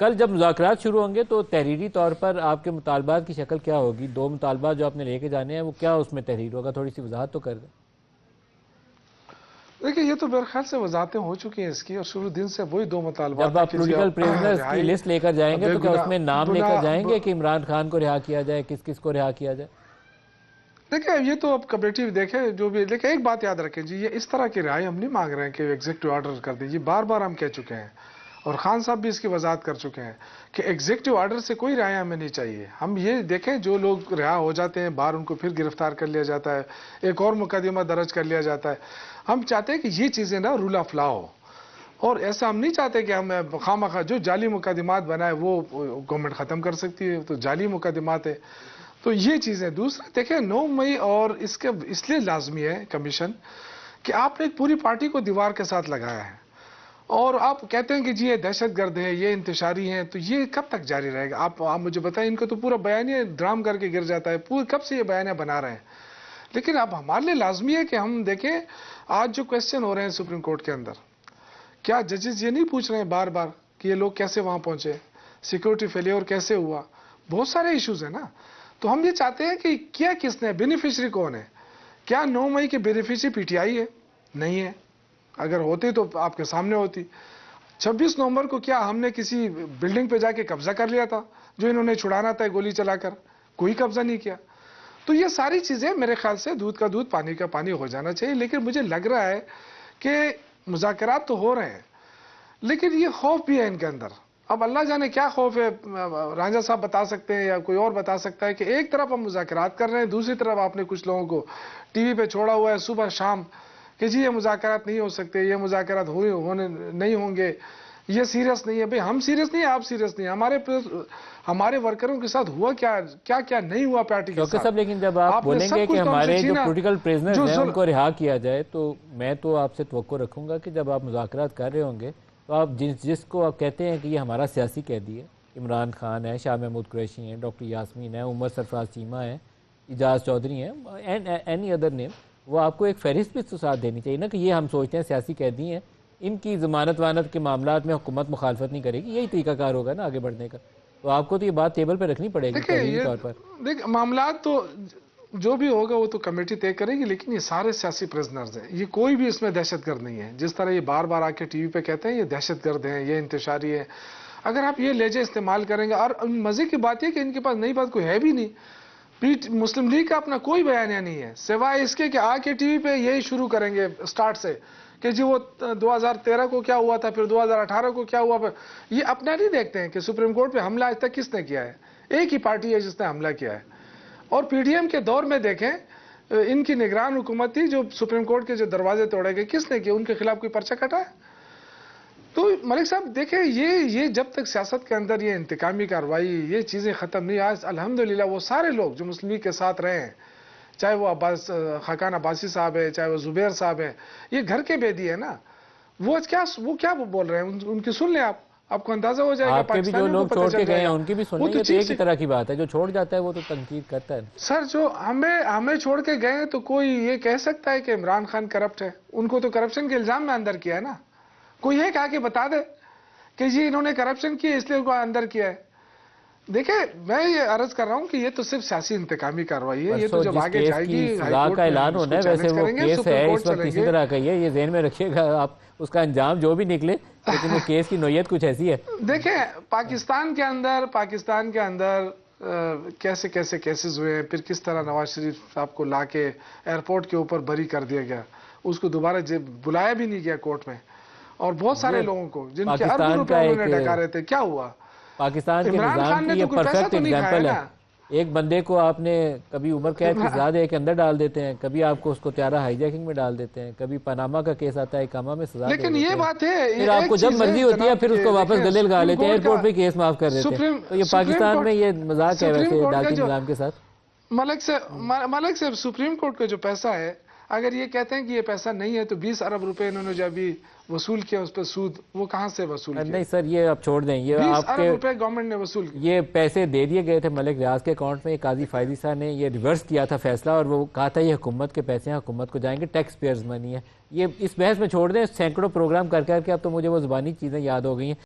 کل جب مذاکرات شروع ہوں گے تو تحریری طور پر آپ کے مطالبات کی شکل کیا ہوگی؟ 2 مطالبات جو آپ نے لے کے جانے ہیں وہ کیا اس میں تحریر ہوگا؟ تھوڑی سی وضاحت تو کر دیں۔ دیکھیں یہ تو میرے خیال سے وضاحتیں ہو چکی ہیں اس کی، اور شروع دن سے وہی 2 مطالبات۔ جب آپ پولیٹیکل پریزنرز کی لسٹ لے کر جائیں گے تو کیا اس میں نام لے کر جائیں گے کہ عمران خان کو رہا کیا جائے، کس کس کو رہا کیا جائے؟ دیکھیں یہ تو اب کمیٹی دیکھیں جو بھی، لیکن ایک بات یاد رکھیں جی، یہ اس طرح کی رہائی ہم نہیں مانگ رہے ہیں کہ ایگزیکٹو آرڈر کر دیں، یہ بار بار ہم کہہ چکے ہیں اور خان صاحب بھی اس کی وضاحت کر چکے ہیں کہ ایگزیکٹو آرڈر سے کوئی رہائی ہمیں نہیں چاہیے۔ ہم یہ دیکھیں جو لوگ رہا ہو جاتے ہیں باہر ان کو پھر گرفتار کر لیا جاتا ہے، ایک اور مقدمہ درج کر لیا جاتا ہے۔ ہم چاہتے ہیں کہ یہ چیزیں نا رول آف لا ہو، اور ایسا ہم نہیں چاہتے کہ ہم خواہ جو جعلی مقدمات بنائے وہ گورنمنٹ ختم کر سکتی ہے، تو جعلی مقدمات ہے۔ تو یہ چیزیں دوسرا دیکھیں 9 مئی اور اس لیے لازمی ہے کمیشن کہ آپ نے ایک پوری پارٹی کو دیوار کے ساتھ لگایا ہے، اور آپ کہتے ہیں کہ جی یہ دہشت گرد ہے، یہ انتشاری ہیں، تو یہ کب تک جاری رہے گا؟ آپ مجھے بتائیں، ان کو تو پورا بیانیہ ڈرام کر کے گر جاتا ہے، کب سے یہ بیانیہ بنا رہے ہیں؟ لیکن اب ہمارے لیے لازمی ہے کہ ہم دیکھیں آج جو کویسچن ہو رہے ہیں سپریم کورٹ کے اندر، کیا ججز یہ نہیں پوچھ رہے ہیں بار بار کہ یہ لوگ کیسے وہاں پہنچے، سیکورٹی فیلیور کیسے ہوا؟ بہت سارے ایشوز ہیں نا۔ تو ہم یہ چاہتے ہیں کہ کیا کس نے، بینیفیشری کون ہے؟ کیا 9 مئی کے بینیفیشری پی ٹی آئی ہے؟ نہیں ہے، اگر ہوتی تو آپ کے سامنے ہوتی۔ 26 نومبر کو کیا ہم نے کسی بلڈنگ پہ جا کے قبضہ کر لیا تھا جو انہوں نے چھڑانا تھا گولی چلا کر؟ کوئی قبضہ نہیں کیا۔ تو یہ ساری چیزیں میرے خیال سے دودھ کا دودھ پانی کا پانی ہو جانا چاہیے، لیکن مجھے لگ رہا ہے کہ مذاکرات تو ہو رہے ہیں لیکن یہ خوف بھی ہے ان کے اندر۔ اب اللہ جانے کیا خوف ہے، رانجھا صاحب بتا سکتے ہیں یا کوئی اور بتا سکتا ہے کہ ایک طرف ہم مذاکرات کر رہے ہیں، دوسری طرف آپ نے کچھ لوگوں کو ٹی وی پہ چھوڑا ہوا ہے صبح شام کہ جی یہ مذاکرات نہیں ہو سکتے، یہ مذاکرات ہونے نہیں ہوں گے، یہ سیریس نہیں ہے۔ بھئی ہم سیریس نہیں ہیں، آپ سیریس نہیں ہیں، ہمارے ورکروں کے ساتھ ہوا کیا نہیں ہوا پارٹی کے ساتھ۔ صاحب لیکن جب آپ بولیں گے کہ ہمارے جو پولیٹیکل پریزنرز ہیں ان کو رہا کیا جائے، تو میں تو آپ سے توقع رکھوں گا کہ جب آپ مذاکرات کر رہے ہوں گے تو آپ جس کو آپ کہتے ہیں کہ یہ ہمارا سیاسی قیدی ہے، عمران خان ہے، شاہ محمود قریشی ہیں، ڈاکٹر یاسمین ہے، عمر سرفراز چیمہ ہیں، اعجاز چودھری ہیں، اینی ادر نیم، وہ آپ کو ایک فہرست بھی تو ساتھ دینی چاہیے نا کہ یہ ہم سوچتے ہیں سیاسی قیدی ہیں، ان کی ضمانت وانت کے معاملات میں حکومت مخالفت نہیں کرے گی، یہی طریقہ کار ہوگا نا آگے بڑھنے کا۔ تو آپ کو تو یہ بات ٹیبل پہ رکھنی پڑے گی تحریری طور پر۔ دیکھ معاملات تو جو بھی ہوگا وہ تو کمیٹی طے کرے گی، لیکن یہ سارے سیاسی پریزنرز ہیں، یہ کوئی بھی اس میں دہشت گرد نہیں ہے۔ جس طرح یہ بار بار آ کے ٹی وی پہ کہتے ہیں یہ دہشت گرد ہیں، یہ انتشاری ہے، اگر آپ یہ لہجے استعمال کریں گے، اور مزے کی بات یہ کہ ان کے پاس نئی بات کوئی ہے بھی نہیں، مسلم لیگ کا اپنا کوئی بیانیہ نہیں ہے سوائے اس کے کہ آ کے ٹی وی پہ یہی شروع کریں گے سٹارٹ سے کہ جی وہ 2013 کو کیا ہوا تھا، پھر 2018 کو کیا ہوا، پھر یہ اپنا نہیں دیکھتے ہیں کہ سپریم کورٹ پہ حملہ آج تک کس نے کیا ہے؟ ایک ہی پارٹی ہے جس نے حملہ کیا ہے، اور پی ڈی ایم کے دور میں دیکھیں ان کی نگران حکومت تھی جو سپریم کورٹ کے جو دروازے توڑے گئے، کس نے کیا؟ ان کے خلاف کوئی پرچہ کٹا ہے؟ تو ملک صاحب دیکھیں یہ جب تک سیاست کے اندر یہ انتقامی کارروائی یہ چیزیں ختم نہیں، آج الحمدللہ وہ سارے لوگ جو مسلم لیگ کے ساتھ رہے ہیں، چاہے وہ خاقان عباسی صاحب ہے، چاہے وہ زبیر صاحب ہے، یہ گھر کے بیدی ہے نا، وہ کیا بول رہے ہیں، ان کی سن لیں آپ کو اندازہ ہو جائے گا، آپ کے بھی جو لوگ چھوڑ کے گئے ہیں ان کی بھی سنیں گے تو ایک ہی طرح کی بات ہے، جو چھوڑ جاتا ہے وہ تو تنقید کرتا ہے۔ سر جو ہمیں چھوڑ کے گئے ہیں تو کوئی یہ کہہ سکتا ہے کہ عمران خان کرپٹ ہے؟ ان کو تو کرپشن کے الزام میں اندر کیا ہے نا، کوئی یہ کہا کہ بتا دے کہ جی انہوں نے کرپشن کی اس لیے ان کو اندر کیا ہے؟ دیکھیں میں یہ عرض کر رہا ہوں کہ یہ تو صرف سیاسی انتقامی کارروائی ہے، یہ تو جب آگے جائے گی ہائی کورٹ کا اعلان ہونا ہے، ویسے وہ کیس ہے اس وقت اسی طرح کا یہ ذہن میں رکھیے گا آپ، اس کا انجام جو بھی نکلے لیکن وہ کیس کی نوعیت کچھ ایسی ہے۔ دیکھیں پاکستان کے اندر کیسے کیسز ہوئے ہیں، پھر کس طرح نواز شریف صاحب کو لا کے ایئرپورٹ کے اوپر بری کر دیا گیا، اس کو دوبارہ بلایا بھی نہیں گیا کورٹ میں، اور بہت سارے لوگوں کو جن کے اربوں روپے انہوں نے ڈکا رہے تھے، کیا ہوا؟ پاکستان کے نظام کی یہ پرفیکٹ ایگزامپل ہے، ایک بندے کو آپ نے کبھی عمر قید کی سزا کے اندر ڈال دیتے ہیں، کبھی آپ کو اس کو طیارہ ہائی جیکنگ میں ڈال دیتے ہیں، کبھی پاناما کا کیس آتا ہے اقامہ میں سزا لیکن یہ بات ہے پھر آپ کو جب مرضی ہوتی ہے پھر اس کو واپس گلے لگا لیتے ہیں، ایئرپورٹ پہ کیس معاف کر دیتے ہیں۔ تو یہ پاکستان میں یہ مذاق ہے ویسے عدالتی نظام کے ساتھ۔ ملک صاحب سپریم کورٹ کا جو پیسہ ہے، اگر یہ کہتے ہیں کہ یہ پیسہ نہیں ہے تو 20 ارب روپے انہوں نے جو ابھی وصول کیا اس پہ سود، وہ کہاں سے وصول کیا؟ نہیں سر یہ آپ چھوڑ دیں، یہ 20 ارب روپے گورنمنٹ نے وصول کیا، یہ پیسے دے دیے گئے تھے ملک ریاض کے اکاؤنٹ میں، قاضی فائزی صاحب نے یہ ریورس کیا تھا فیصلہ، اور وہ کہا تھا یہ حکومت کے پیسے ہیں، حکومت کو جائیں گے، ٹیکس پیئرز منی ہے۔ یہ اس بحث میں چھوڑ دیں، سینکڑوں پروگرام کر کے اب تو مجھے وہ زبانی چیزیں یاد ہو گئی ہیں۔